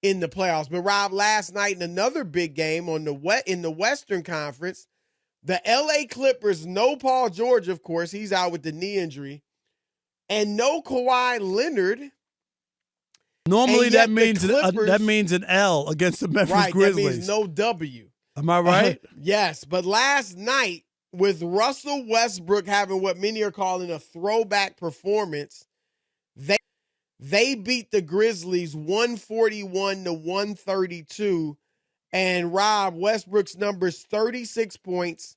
in the playoffs. But Rob, last night in another big game in the Western Conference, the LA Clippers, no Paul George, of course, he's out with the knee injury, and no Kawhi Leonard. Normally that means an L against the Memphis Grizzlies. That means no W. Am I right? Yes, but last night with Russell Westbrook having what many are calling a throwback performance, they beat the Grizzlies 141-132. And Rob, Westbrook's numbers 36 points,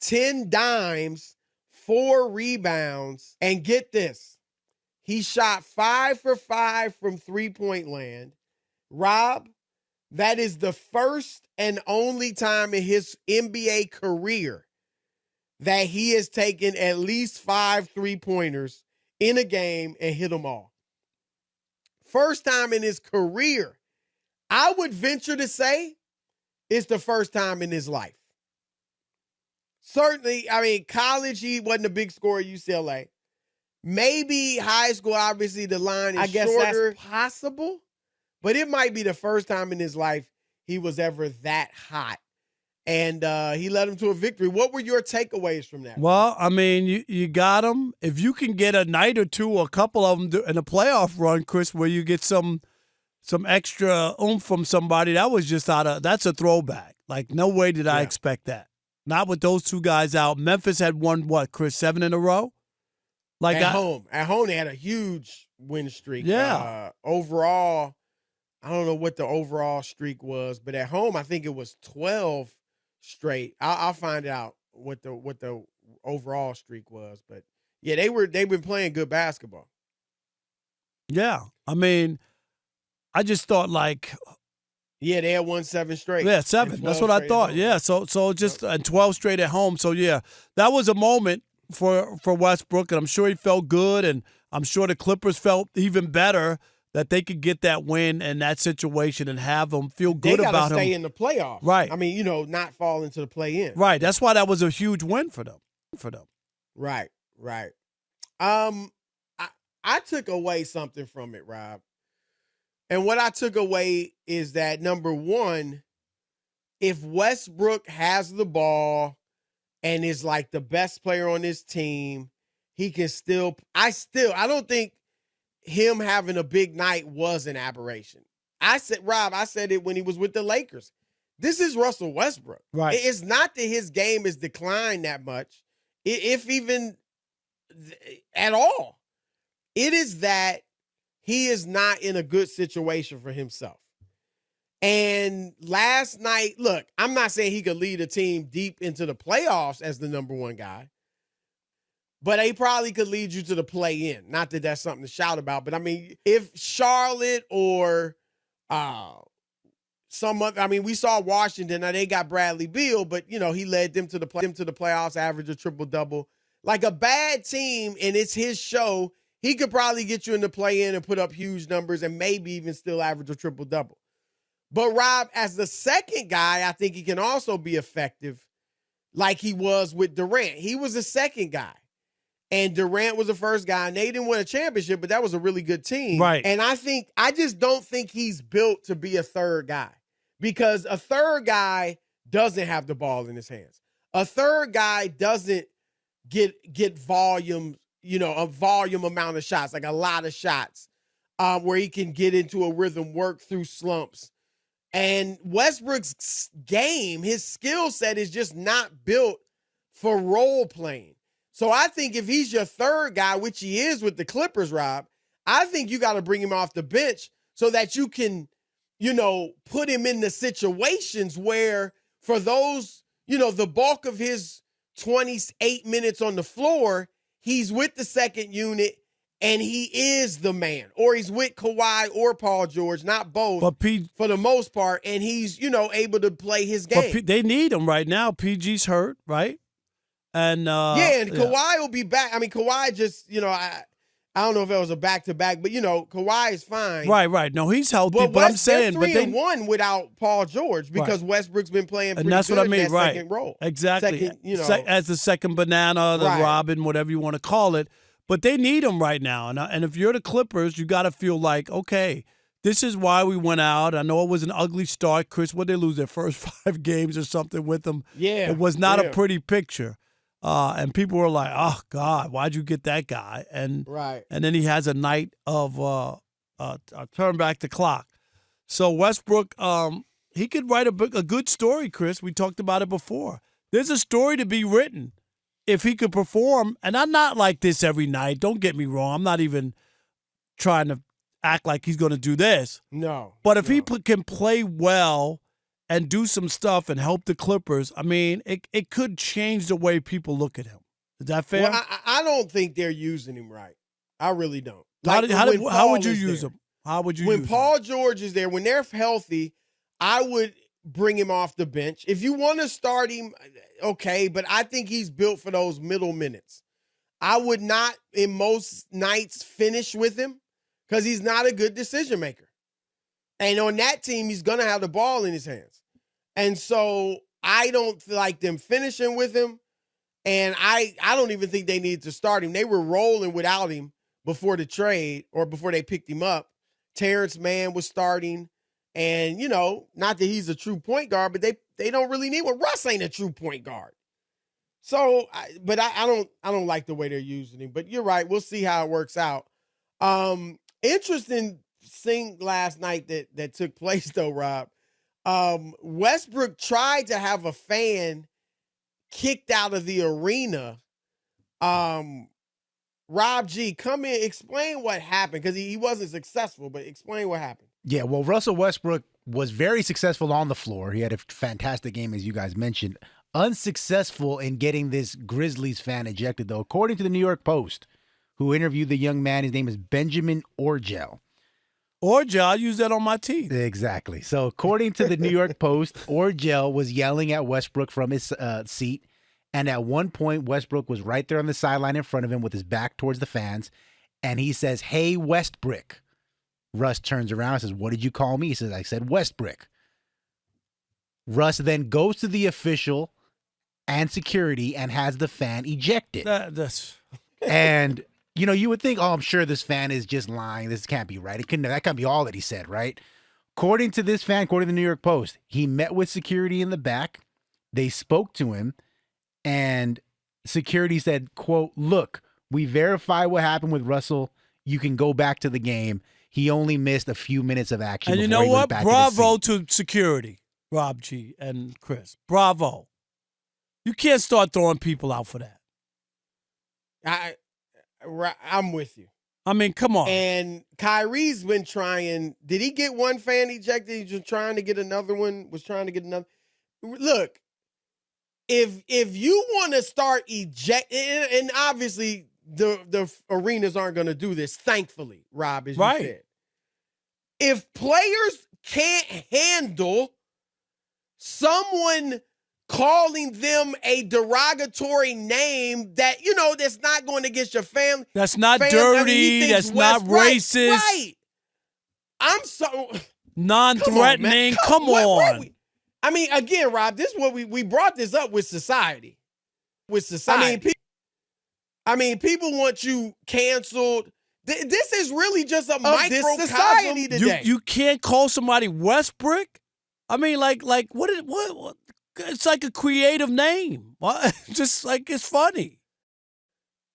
10 dimes, 4 rebounds. And get this, he shot 5 for 5 from three-point land. Rob, that is the first and only time in his NBA career that he has taken at least 5 three-pointers in a game and hit them all. First time in his career. I would venture to say it's the first time in his life. Certainly, I mean, college, he wasn't a big scorer at UCLA. Maybe high school, obviously, the line is shorter. That's possible. But it might be the first time in his life he was ever that hot. And he led him to a victory. What were your takeaways from that? Well, I mean, you got him. If you can get a night or two, or a couple of them in a playoff run, Chris, where you get some extra oomph from somebody, that's a throwback. Like, no way did I expect that. Not with those two guys out. Memphis had won, Chris, 7 in a row? At home, they had a huge win streak. Yeah. Overall, I don't know what the overall streak was, but at home, I think it was 12 straight. I'll find out what the overall streak was. But, yeah, they've been playing good basketball. Yeah. I mean, I just thought yeah, they had won 7 straight. Yeah, 7. That's what I thought. Yeah, so just 12 straight at home. So yeah, that was a moment for Westbrook, and I'm sure he felt good, and I'm sure the Clippers felt even better that they could get that win in that situation and have them feel good about him. They got to stay in the playoffs. Right. I mean, not fall into the play-in. Right. That's why that was a huge win for them. Right. I took away something from it, Rob. And what I took away is that, number one, if Westbrook has the ball and is like the best player on his team, he can I don't think him having a big night was an aberration. I said it when he was with the Lakers. This is Russell Westbrook. Right. It's not that his game has declined that much, if even at all. It is that he is not in a good situation for himself. And last night, look, I'm not saying he could lead a team deep into the playoffs as the number one guy, but he probably could lead you to the play-in. Not that that's something to shout about, but I mean, if Charlotte or some other, I mean, we saw Washington. Now they got Bradley Beal, but he led them to the playoffs, average a triple-double. Like a bad team, and it's his show, he could probably get you in the play-in and put up huge numbers and maybe even still average a triple-double. But, Rob, as the second guy, I think he can also be effective like he was with Durant. He was the second guy, and Durant was the first guy, and they didn't win a championship, but that was a really good team. Right. And I just don't think he's built to be a third guy, because a third guy doesn't have the ball in his hands. A third guy doesn't get volume, a volume amount of shots, like a lot of shots, where he can get into a rhythm, work through slumps. And Westbrook's game, his skill set is just not built for role playing. So I think if he's your third guy, which he is with the Clippers, Rob, I think you got to bring him off the bench so that you can, put him in the situations where for those, the bulk of his 28 minutes on the floor, he's with the second unit and he is the man, or he's with Kawhi or Paul George, not both, but for the most part, and he's, able to play his game. But they need him right now. PG's hurt, right? And Kawhi will be back. I mean, Kawhi just, I don't know if it was a back-to-back, but, Kawhi is fine. Right. No, he's healthy, but I'm saying. They're 3-1 without Paul George because Westbrook's been playing pretty that's good what I mean, in that second role. Exactly. As the second banana, the Robin, whatever you want to call it. But they need him right now. And if you're the Clippers, you got to feel like, okay, This is why we went out. I know it was an ugly start. Chris, what they lose their first 5 games or something with them? Yeah. It was not a pretty picture. And people were like, oh, God, why'd you get that guy? And then he has a night of turn back the clock. So Westbrook, he could write a good story, Chris. We talked about it before. There's a story to be written if he could perform. And I'm not like this every night. Don't get me wrong. I'm not even trying to act like he's going to do this. No. But if he can play well and do some stuff and help the Clippers, I mean, it could change the way people look at him. Is that fair? Well, I don't think they're using him right. I really don't. How would you use him? How would you use him? When Paul George is there, when they're healthy, I would bring him off the bench. If you want to start him, okay, but I think he's built for those middle minutes. I would not, in most nights, finish with him because he's not a good decision maker. And on that team, he's going to have the ball in his hands. And so I don't like them finishing with him. And I don't even think they needed to start him. They were rolling without him before the trade or before they picked him up. Terrence Mann was starting. And, you know, not that he's a true point guard, but they don't really need one. Russ ain't a true point guard. So, I don't like the way they're using him. But you're right. We'll see how it works out. Interesting thing last night that took place, though, Rob. Westbrook tried to have a fan kicked out of the arena. Rob G, come in, explain what happened, because he wasn't successful, but explain what happened. Yeah, well, Russell Westbrook was very successful on the floor. He had a fantastic game, as you guys mentioned. Unsuccessful in getting this Grizzlies fan ejected, though. According to the New York Post, who interviewed the young man, his name is Benjamin Orgel. Orgel, I use that on my team. Exactly. So according to the New York Post, Orgel was yelling at Westbrook from his seat. And at one point, Westbrook was right there on the sideline in front of him with his back towards the fans. And he says, "Hey, Westbrook." Russ turns around and says, "What did you call me?" He says, "I said Westbrook." Russ then goes to the official and security and has the fan ejected. And, you know, you would think, oh, I'm sure this fan is just lying. This can't be right. That can't be all that he said, right? According to this fan, according to the New York Post, he met with security in the back. They spoke to him. And security said, quote, "Look, we verified what happened with Russell. You can go back to the game. He only missed a few minutes of action." And you know what? Bravo to security, Rob G and Chris. Bravo. You can't start throwing people out for that. I'm with you. I mean, come on. And Kyrie's been trying. Did he get one fan ejected? He's just trying to get another one. Was trying to get another. Look, if you want to start ejecting, and obviously the arenas aren't going to do this, thankfully, Rob, as you said. If players can't handle someone calling them a derogatory name that, you know, that's not going against your family. That's not dirty. That's not racist. Right. I'm so non-threatening. Come on. I mean, again, Rob, this is what we brought this up with society. I mean, people want you canceled. This is really just a microcosm today. You can't call somebody Westbrook? I mean, like what? It's like a creative name. What? Just like it's funny.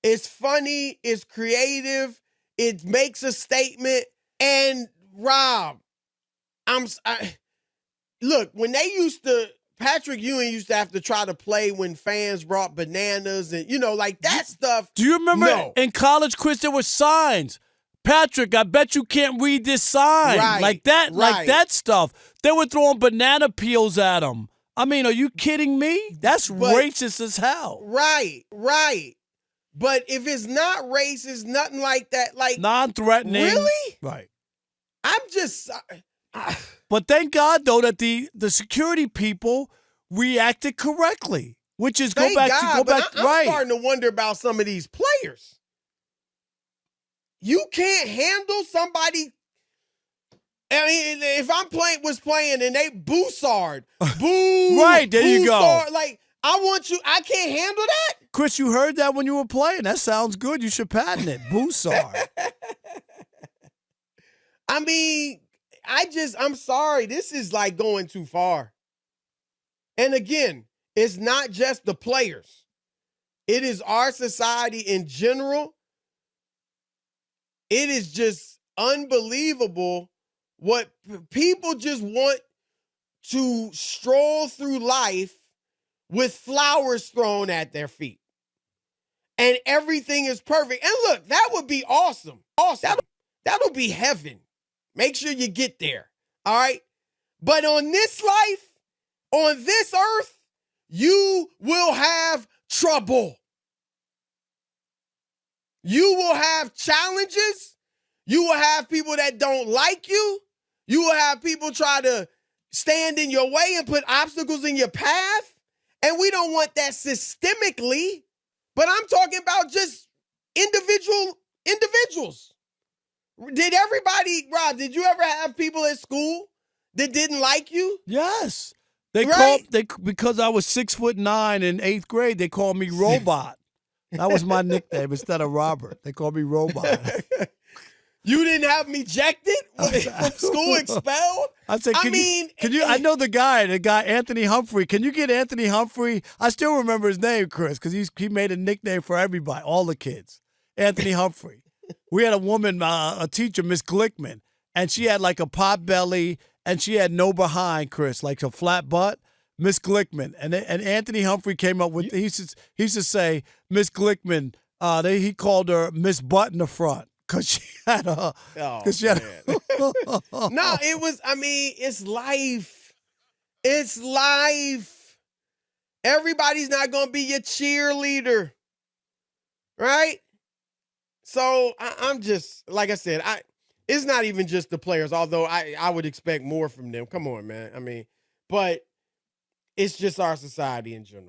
It's funny. It's creative. It makes a statement. And Rob, look, when they Patrick Ewing used to have to try to play when fans brought bananas and, you know, like that stuff. Do you remember in college, Chris, there were signs? Patrick, I bet you can't read this sign. Like that stuff. They were throwing banana peels at him. I mean, are you kidding me? That's racist as hell. Right. But if it's not racist, nothing like that, like non-threatening. Really? Right. I'm just But thank God, though, that the security people reacted correctly, which is I'm right. starting to wonder about some of these players. You can't handle somebody. I mean, if was playing and they Broussard, right, there you go. Like, I can't handle that. Chris, you heard that when you were playing. That sounds good. You should patent it. Broussard. I mean, I'm sorry. This is like going too far. And again, it's not just the players. It is our society in general. It is just unbelievable what people just want to stroll through life with flowers thrown at their feet. And everything is perfect. And look, that would be awesome. Awesome. That'll be heaven. Make sure you get there. All right? But on this life, on this earth, you will have trouble. You will have challenges. You will have people that don't like you. You will have people try to stand in your way and put obstacles in your path. And we don't want that systemically. But I'm talking about just individuals. Did everybody, Rob, did you ever have people at school that didn't like you? Yes. They Right? because I was 6'9" in 8th grade, they called me Robot. That was my nickname instead of Robert. They called me Robot. You didn't have me ejected from school, expelled? I said, can you? I know the guy Anthony Humphrey. Can you get Anthony Humphrey? I still remember his name, Chris, because he made a nickname for everybody, all the kids. Anthony Humphrey. We had a woman, a teacher, Miss Glickman, and she had like a pot belly, and she had no behind, Chris, like a flat butt. Miss Glickman, and Anthony Humphrey came up with. He used to say Miss Glickman. He called her Miss Butt in the front. Cause she had a, No, it was. I mean, it's life. It's life. Everybody's not gonna be your cheerleader, right? So I'm just like I said. It's not even just the players. Although I would expect more from them. Come on, man. I mean, but it's just our society in general.